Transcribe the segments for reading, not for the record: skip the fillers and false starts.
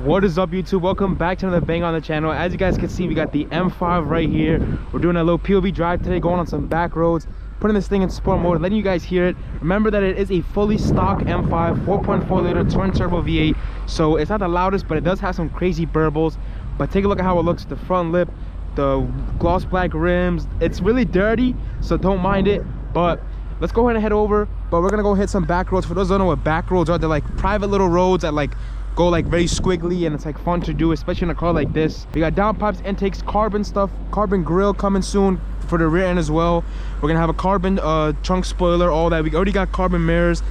What is up, YouTube? Welcome back to another bang on the channel. As you guys can see, we got the M5 right here. We're doing a little POV drive today, going on some back roads, putting this thing in sport mode, letting you guys hear it. Remember that it is a fully stock M5 4.4 liter twin turbo V8, so it's not the loudest, but it does have some crazy burbles. But take a look at how it looks. The front lip, the gloss black rims, it's really dirty, so don't mind it. But let's go ahead and head over. But we're gonna go hit some back roads. For those who don't know what back roads are, they're like private little roads that like go like very squiggly, and it's like fun to do, especially in a car like this. We got downpipes, intakes, carbon stuff, carbon grill coming soon for the rear end as well. We're gonna have a carbon trunk spoiler, all that. We already got carbon mirrors,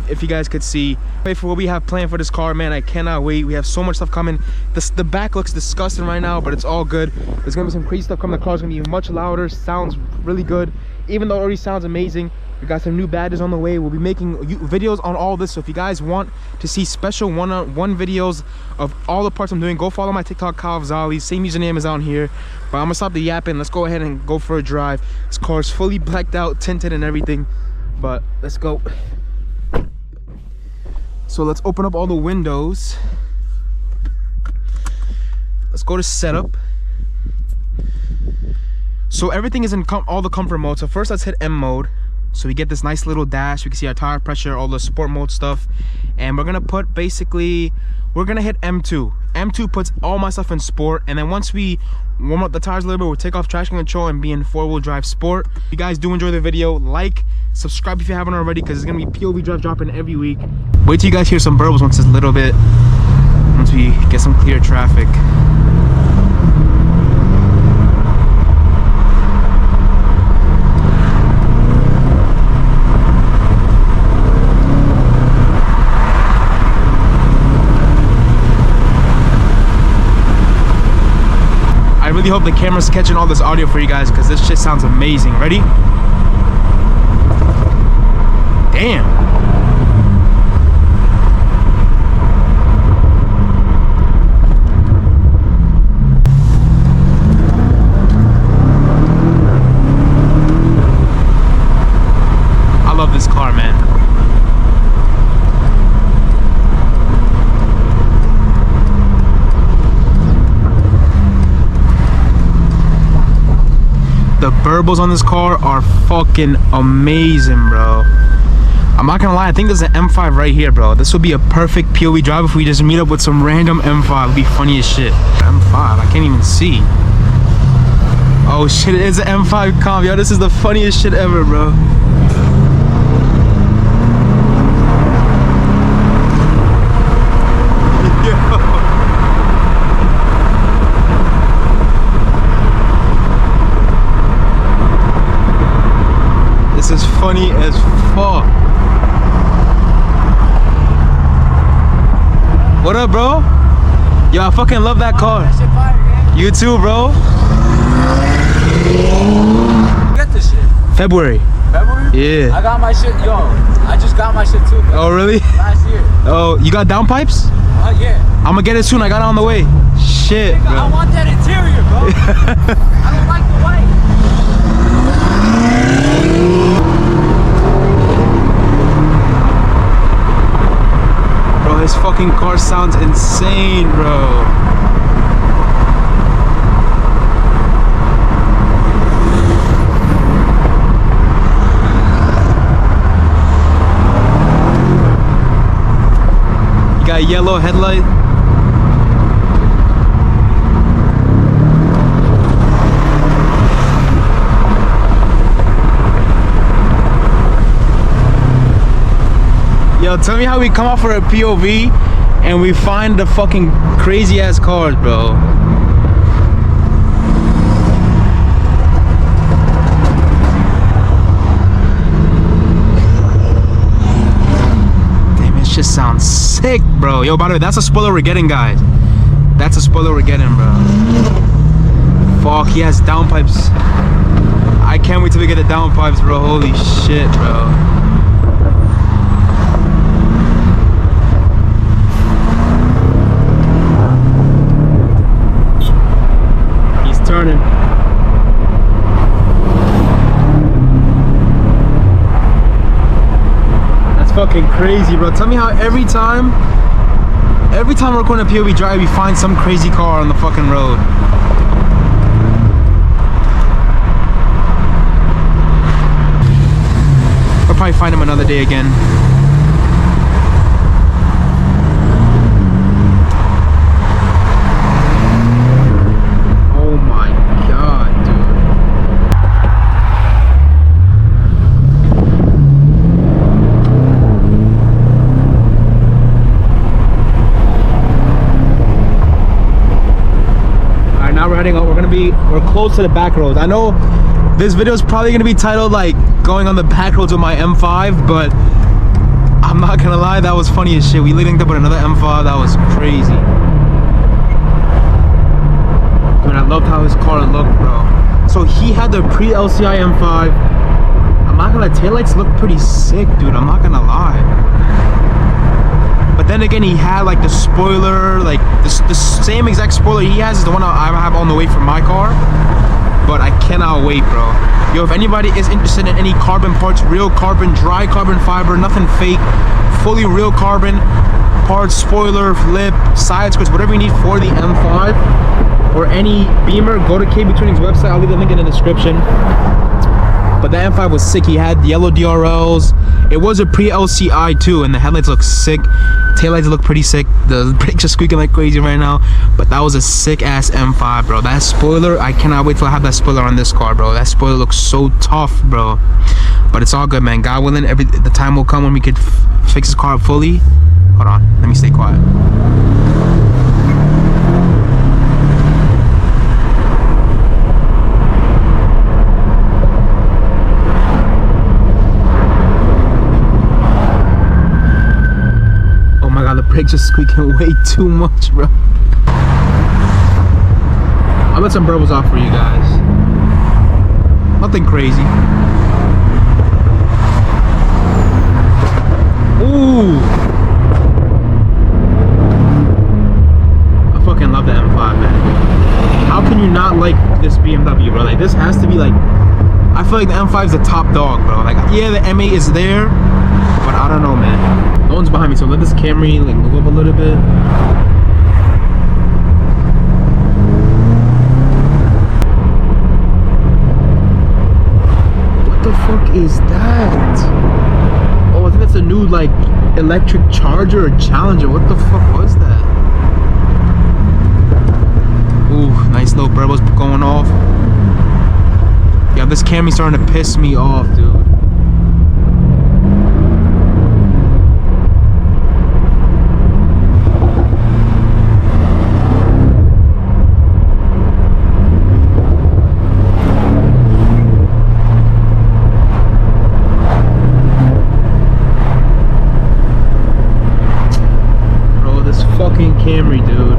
if you guys could see. Wait for what we have planned for this car, man. I cannot wait. We have so much stuff coming. The back looks disgusting right now, but it's all good. There's gonna be some crazy stuff coming. The car's gonna be much louder, sounds really good, even though it already sounds amazing. We got some new badges on the way. We'll be making videos on all this, so if you guys want to see special one-on-one videos of all the parts I'm doing, go follow my TikTok, Kyleafzali. Same username is on here. But I'm gonna stop the yapping. Let's go ahead and go for a drive. This car is fully blacked out, tinted and everything, but let's go. So let's open up all the windows. Let's go to setup. So everything is in all the comfort mode. So first let's hit M mode. So we get this nice little dash. We can see our tire pressure, all the sport mode stuff. And we're gonna put we're gonna hit M2. M2 puts all my stuff in sport. And then once we warm up the tires a little bit, we'll take off traction control and be in 4-wheel drive sport. If you guys do enjoy the video, like, subscribe if you haven't already, because it's gonna be POV drive dropping every week. Wait till you guys hear some burbles once we get some clear traffic. I really hope the camera's catching all this audio for you guys, because this shit sounds amazing. Ready? Damn. I love this car, man. The burbles on this car are fucking amazing, bro. I'm not gonna lie, I think there's an M5 right here, bro. This would be a perfect POV drive if we just meet up with some random M5. It'd be funny as shit. M5, I can't even see. Oh shit, it is an M5 comp. Yo, this is the funniest shit ever, bro. This is funny as fuck. What up, bro? Yo, I fucking love that car. That shit fire, man. You too, bro. Get this shit. February. February? Yeah. I got my shit, yo. I just got my shit too. Bro. Oh, really? Last year. Oh, you got downpipes? Yeah. I'm gonna get it soon. I got it on the way. Shit, bro. I want that interior, bro. I don't like the white. Bro, his fucking car sounds insane, bro. You got a yellow headlight. Yo, tell me how we come out for a POV and we find the fucking crazy ass cars, bro. Damn, this shit sounds sick, bro. Yo, by the way, that's a spoiler we're getting, guys. That's a spoiler we're getting, bro. Fuck, he has downpipes. I can't wait till we get the downpipes, bro. Holy shit, bro. Turning. That's fucking crazy, bro. Tell me how every time Every time we're recording a POV drive, we find some crazy car on the fucking road. We'll probably find him another day again. Oh my god, dude. Alright, now we're heading out. We're close to the back roads. I know this video is probably gonna be titled like going on the back roads with my M5, but I'm not gonna lie, that was funny as shit. We linked up with another M5, that was crazy. I mean, I loved how his car looked, bro. So he had the pre-LCI M5. I'm not gonna lie, taillights look pretty sick, dude. I'm not gonna lie. But then again, he had like the spoiler, like the same exact spoiler he has is the one I have on the way from my car. But I cannot wait, bro. Yo, if anybody is interested in any carbon parts, real carbon, dry carbon fiber, nothing fake, fully real carbon parts, spoiler, lip, side skirts, whatever you need for the M5 or any Beamer, go to KB Tuning's website. I'll leave the link in the description. But the M5 was sick. He had yellow DRLs. It was a pre-LCI too, and the headlights look sick. Taillights look pretty sick. The brakes are squeaking like crazy right now. But that was a sick ass M5, bro. That spoiler, I cannot wait till I have that spoiler on this car, bro. That spoiler looks so tough, bro. But it's all good, man. God willing, the time will come when we could fix this car up fully. Hold on, let me stay quiet. The brakes are squeaking way too much, bro. I'll let some burbles off for you guys. Nothing crazy. Ooh. I fucking love the M5, man. How can you not like this BMW, bro? Like, this has to be like, I feel like the M5 is the top dog, bro. Like, yeah, the M8 is there, but I don't know, man. No one's behind me, so let this Camry like move up a little bit. What the fuck is that? Oh, I think that's a new like electric Charger or Challenger. What the fuck was that? Ooh, nice little bubbles going off. Yeah, this Camry's starting to piss me off, dude. Camry, dude.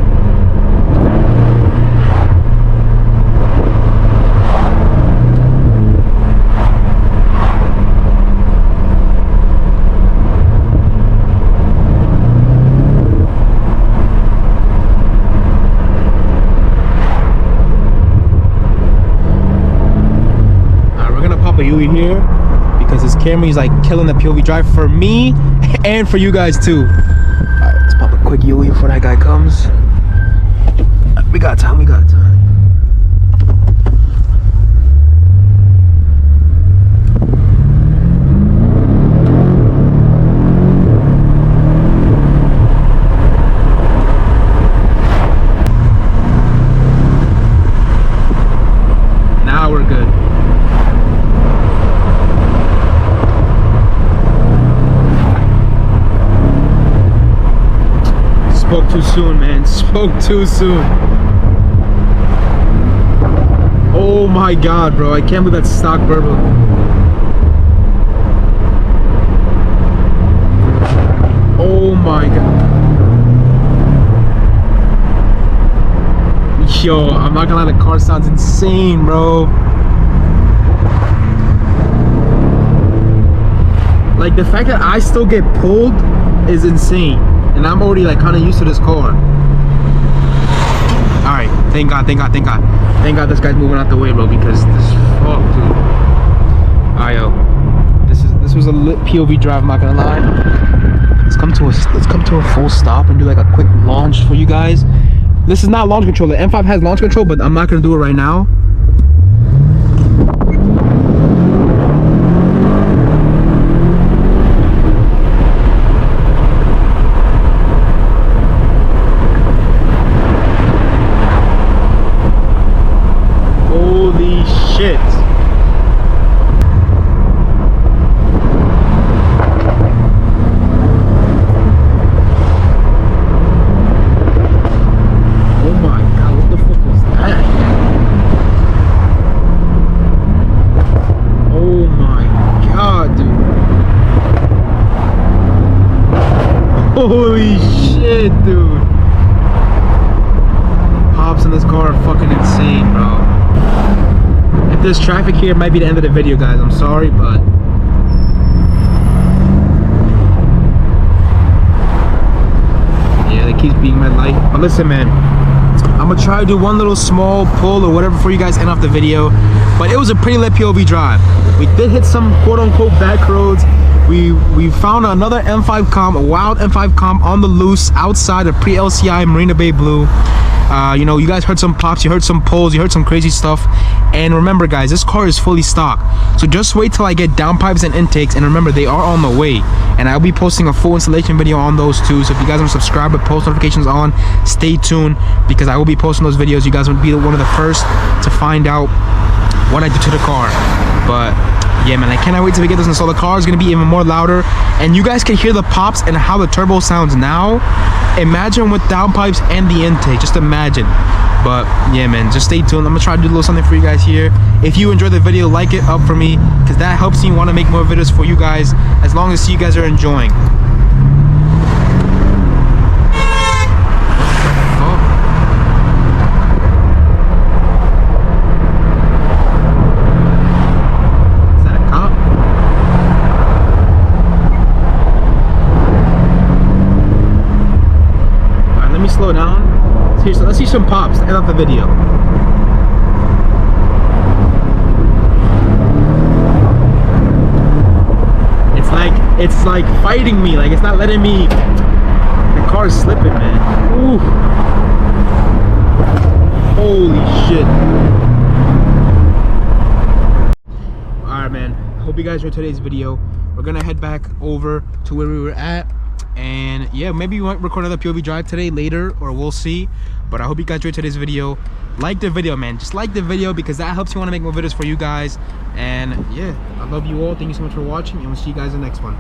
Alright, we're gonna pop a Yui here because this Camry is like killing the POV drive for me and for you guys too. Pop a quick Yui before that guy comes. We got time, we got time. Now we're good. Spoke too soon, man. Spoke too soon. Oh my god, bro. I can't believe that stock burble. Oh my god. Yo, I'm not gonna lie, the car sounds insane, bro. Like, the fact that I still get pulled is insane. And I'm already like kind of used to this car. Alright, thank God, thank God, thank God. Thank God this guy's moving out the way, bro, because this, fuck, dude. Alright, yo. This was a lit POV drive, I'm not gonna lie. let's come to a full stop and do like a quick launch for you guys. This is not launch control. The M5 has launch control, but I'm not gonna do it right now. Holy shit. Holy shit, dude. Pops in this car are fucking insane, bro. If there's traffic here, it might be the end of the video, guys. I'm sorry, but yeah, that keeps being my light. But listen, man, I'm gonna try to do one little small pull or whatever for you guys end off the video. But it was a pretty lit POV drive. We did hit some quote-unquote back roads. We found another M5 comp, a wild M5 comp on the loose outside of pre-LCI Marina Bay Blue. You know, you guys heard some pops, you heard some pulls, you heard some crazy stuff. And remember, guys, this car is fully stocked. So just wait till I get downpipes and intakes. And remember, they are on the way. And I'll be posting a full installation video on those too. So if you guys want to subscribe with post notifications on, stay tuned, because I will be posting those videos. You guys will be one of the first to find out what I do to the car. But yeah, man, I cannot wait till we get this installed. The car is going to be even more louder, and you guys can hear the pops and how the turbo sounds now. Imagine with downpipes and the intake, just imagine. But yeah, man, just stay tuned. I'm gonna try to do a little something for you guys here. If you enjoyed the video, like it up for me, because that helps me want to make more videos for you guys, as long as you guys are enjoying. Slow down. Seriously, let's see some pops to end off the video. It's like fighting me. Like, it's not letting me. The car is slipping, man. Ooh. Holy shit. Alright, man. Hope you guys enjoyed today's video. We're gonna head back over to where we were at. And yeah, maybe we might record another POV drive today later, or we'll see. But I hope you guys enjoyed today's video. Like the video, man. Just like the video, because that helps me want to make more videos for you guys. And yeah, I love you all. Thank you so much for watching, and we'll see you guys in the next one.